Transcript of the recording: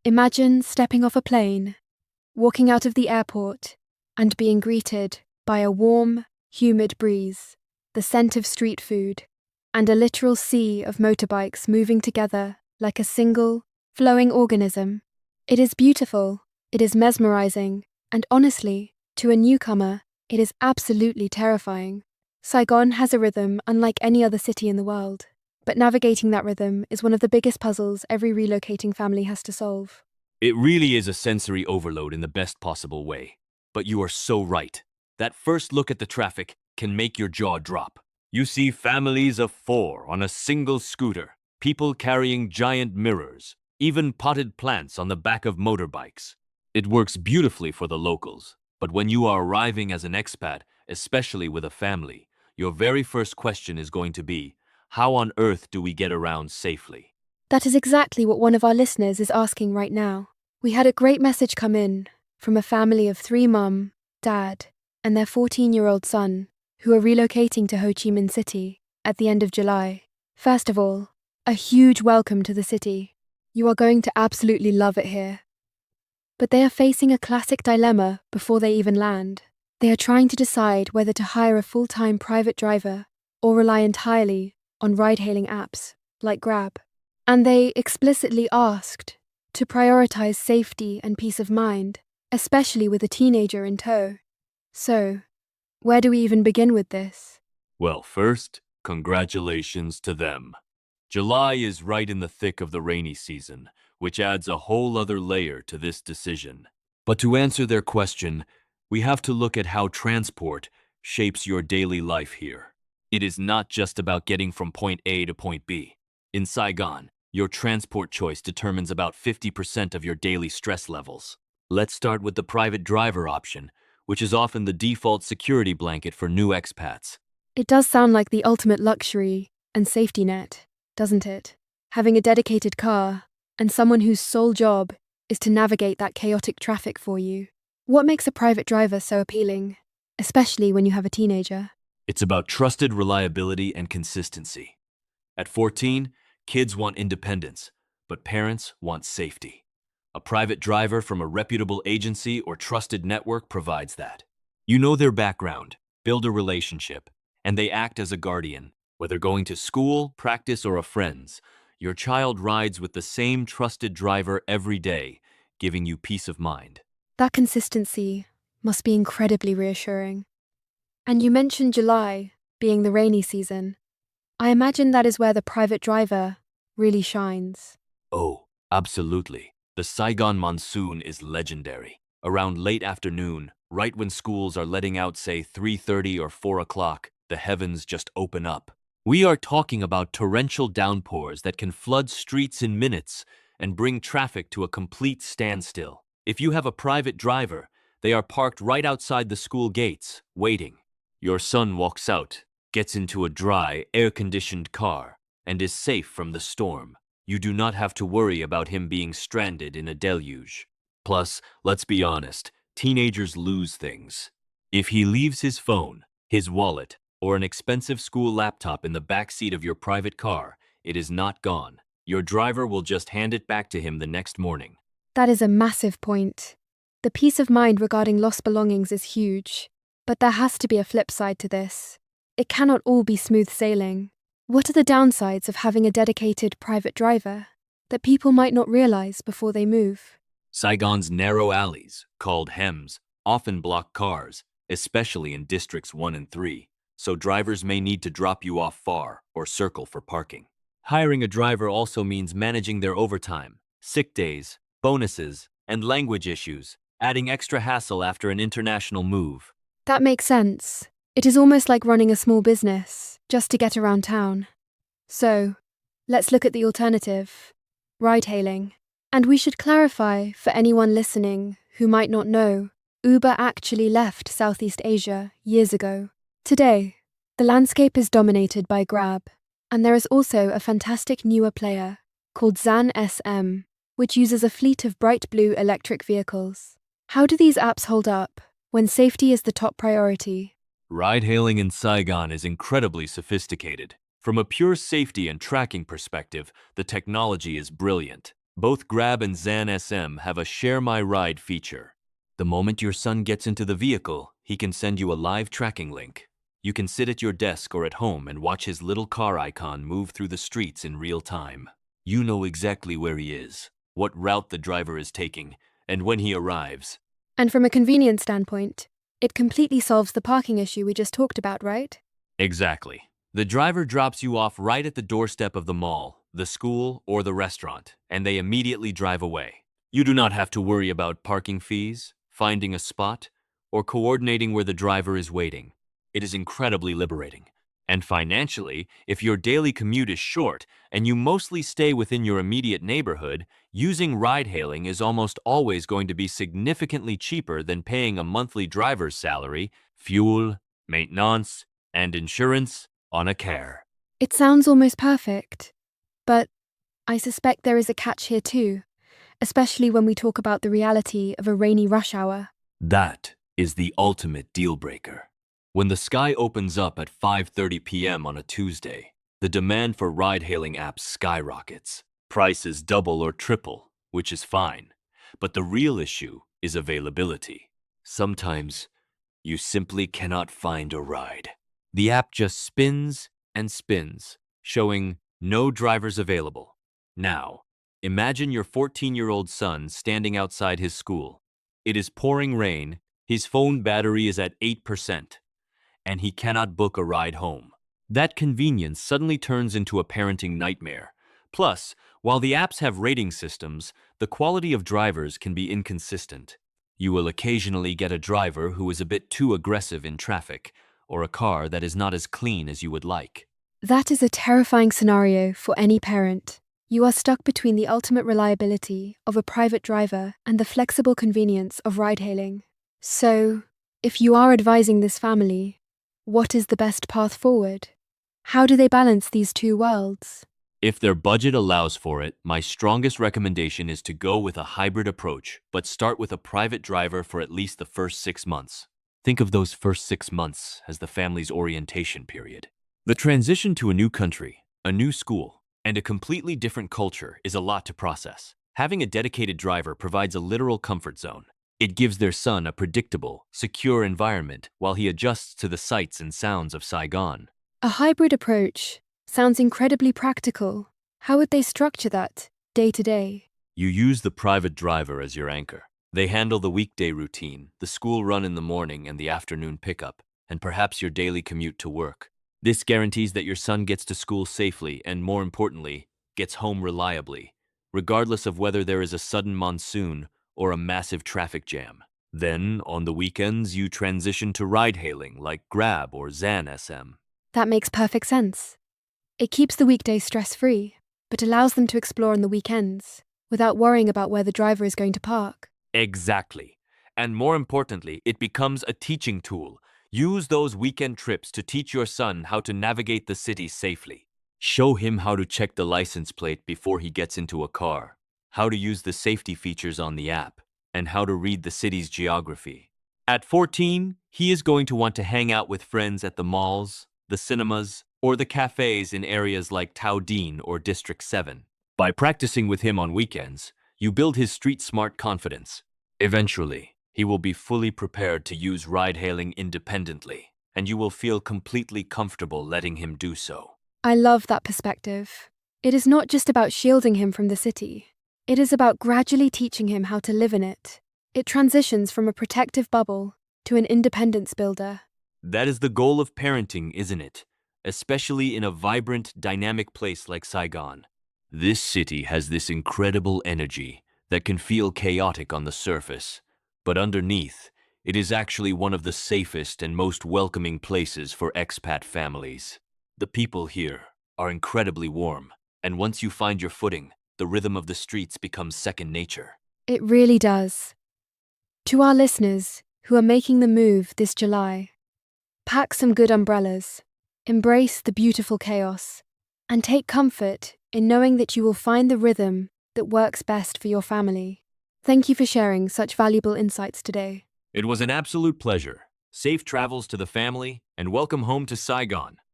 Imagine stepping off a plane, walking out of the airport, and being greeted by a warm, humid breeze, the scent of street food, and a literal sea of motorbikes moving together like a single, flowing organism. It is beautiful, it is mesmerizing, and honestly, to a newcomer, it is absolutely terrifying. Saigon has a rhythm unlike any other city in the world, but navigating that rhythm is one of the biggest puzzles every relocating family has to solve. It really is a sensory overload in the best possible way. But you are so right. That first look at the traffic can make your jaw drop. You see families of 4 on a single scooter, people carrying giant mirrors, even potted plants on the back of motorbikes. It works beautifully for the locals, but when you are arriving as an expat, especially with a family, your very first question is going to be, how on earth do we get around safely? That is exactly what one of our listeners is asking right now. We had a great message come in from a family of 3 mum, dad, and their 14-year-old son, who are relocating to Ho Chi Minh City at the end of July. First of all, a huge welcome to the city. You are going to absolutely love it here. But they are facing a classic dilemma before they even land. They are trying to decide whether to hire a full-time private driver or rely entirely on ride-hailing apps like Grab. And they explicitly asked to prioritize safety and peace of mind, especially with a teenager in tow. So, where do we even begin with this? Well, first, congratulations to them. July is right in the thick of the rainy season, which adds a whole other layer to this decision. But to answer their question, we have to look at how transport shapes your daily life here. It is not just about getting from point A to point B. In Saigon, your transport choice determines about 50% of your daily stress levels. Let's start with the private driver option, which is often the default security blanket for new expats. It does sound like the ultimate luxury and safety net, doesn't it? Having a dedicated car and someone whose sole job is to navigate that chaotic traffic for you. What makes a private driver so appealing, especially when you have a teenager? It's about trusted reliability and consistency. At 14, kids want independence, but parents want safety. A private driver from a reputable agency or trusted network provides that. You know their background, build a relationship, and they act as a guardian. Whether going to school, practice, or a friend's, your child rides with the same trusted driver every day, giving you peace of mind. That consistency must be incredibly reassuring. And you mentioned July being the rainy season. I imagine that is where the private driver really shines. Oh, absolutely. The Saigon monsoon is legendary. Around late afternoon, right when schools are letting out, say, 3:30 or 4 o'clock, the heavens just open up. We are talking about torrential downpours that can flood streets in minutes and bring traffic to a complete standstill. If you have a private driver, they are parked right outside the school gates, waiting. Your son walks out, gets into a dry, air-conditioned car, and is safe from the storm. You do not have to worry about him being stranded in a deluge. Plus, let's be honest, teenagers lose things. If he leaves his phone, his wallet, or an expensive school laptop in the backseat of your private car, it is not gone. Your driver will just hand it back to him the next morning. That is a massive point. The peace of mind regarding lost belongings is huge, but there has to be a flip side to this. It cannot all be smooth sailing. What are the downsides of having a dedicated private driver that people might not realize before they move? Saigon's narrow alleys, called hems, often block cars, especially in districts 1 and 3, so drivers may need to drop you off far or circle for parking. Hiring a driver also means managing their overtime, sick days, bonuses, and language issues, adding extra hassle after an international move. That makes sense. It is almost like running a small business, just to get around town. So, let's look at the alternative, ride-hailing. And we should clarify for anyone listening who might not know, Uber actually left Southeast Asia years ago. Today, the landscape is dominated by Grab, and there is also a fantastic newer player called Xanh SM, which uses a fleet of bright blue electric vehicles. How do these apps hold up when safety is the top priority? Ride-hailing in Saigon is incredibly sophisticated. From a pure safety and tracking perspective, the technology is brilliant. Both Grab and Xanh SM have a Share My Ride feature. The moment your son gets into the vehicle, he can send you a live tracking link. You can sit at your desk or at home and watch his little car icon move through the streets in real time. You know exactly where he is, what route the driver is taking, and when he arrives. And from a convenience standpoint, it completely solves the parking issue we just talked about, right? Exactly. The driver drops you off right at the doorstep of the mall, the school, or the restaurant, and they immediately drive away. You do not have to worry about parking fees, finding a spot, or coordinating where the driver is waiting. It is incredibly liberating. And financially, if your daily commute is short and you mostly stay within your immediate neighborhood, using ride-hailing is almost always going to be significantly cheaper than paying a monthly driver's salary, fuel, maintenance, and insurance on a car. It sounds almost perfect. But I suspect there is a catch here too, especially when we talk about the reality of a rainy rush hour. That is the ultimate deal breaker. When the sky opens up at 5:30 p.m. on a Tuesday, the demand for ride-hailing apps skyrockets. Prices double or triple, which is fine. But the real issue is availability. Sometimes, you simply cannot find a ride. The app just spins and spins, showing no drivers available. Now, imagine your 14-year-old son standing outside his school. It is pouring rain, his phone battery is at 8%, and he cannot book a ride home. That convenience suddenly turns into a parenting nightmare. Plus, while the apps have rating systems, the quality of drivers can be inconsistent. You will occasionally get a driver who is a bit too aggressive in traffic, or a car that is not as clean as you would like. That is a terrifying scenario for any parent. You are stuck between the ultimate reliability of a private driver and the flexible convenience of ride-hailing. So, if you are advising this family, what is the best path forward? How do they balance these two worlds? If their budget allows for it, my strongest recommendation is to go with a hybrid approach, but start with a private driver for at least the first 6 months. Think of those first 6 months as the family's orientation period. The transition to a new country, a new school, and a completely different culture is a lot to process. Having a dedicated driver provides a literal comfort zone. It gives their son a predictable, secure environment while he adjusts to the sights and sounds of Saigon. A hybrid approach sounds incredibly practical. How would they structure that, day to day? You use the private driver as your anchor. They handle the weekday routine, the school run in the morning and the afternoon pickup, and perhaps your daily commute to work. This guarantees that your son gets to school safely and, more importantly, gets home reliably, regardless of whether there is a sudden monsoon or a massive traffic jam. Then, on the weekends, you transition to ride-hailing like Grab or Xanh SM. That makes perfect sense. It keeps the weekdays stress-free, but allows them to explore on the weekends without worrying about where the driver is going to park. Exactly. And more importantly, it becomes a teaching tool. Use those weekend trips to teach your son how to navigate the city safely. Show him how to check the license plate before he gets into a car, how to use the safety features on the app, and how to read the city's geography. At 14, he is going to want to hang out with friends at the malls, the cinemas, or the cafes in areas like Dien or District 7. By practicing with him on weekends, you build his street-smart confidence. Eventually, he will be fully prepared to use ride-hailing independently, and you will feel completely comfortable letting him do so. I love that perspective. It is not just about shielding him from the city. It is about gradually teaching him how to live in it. It transitions from a protective bubble to an independence builder. That is the goal of parenting, isn't it? Especially in a vibrant, dynamic place like Saigon. This city has this incredible energy that can feel chaotic on the surface, but underneath, it is actually one of the safest and most welcoming places for expat families. The people here are incredibly warm, and once you find your footing, the rhythm of the streets becomes second nature. It really does. To our listeners who are making the move this July, pack some good umbrellas, embrace the beautiful chaos, and take comfort in knowing that you will find the rhythm that works best for your family. Thank you for sharing such valuable insights today. It was an absolute pleasure. Safe travels to the family, and welcome home to Saigon.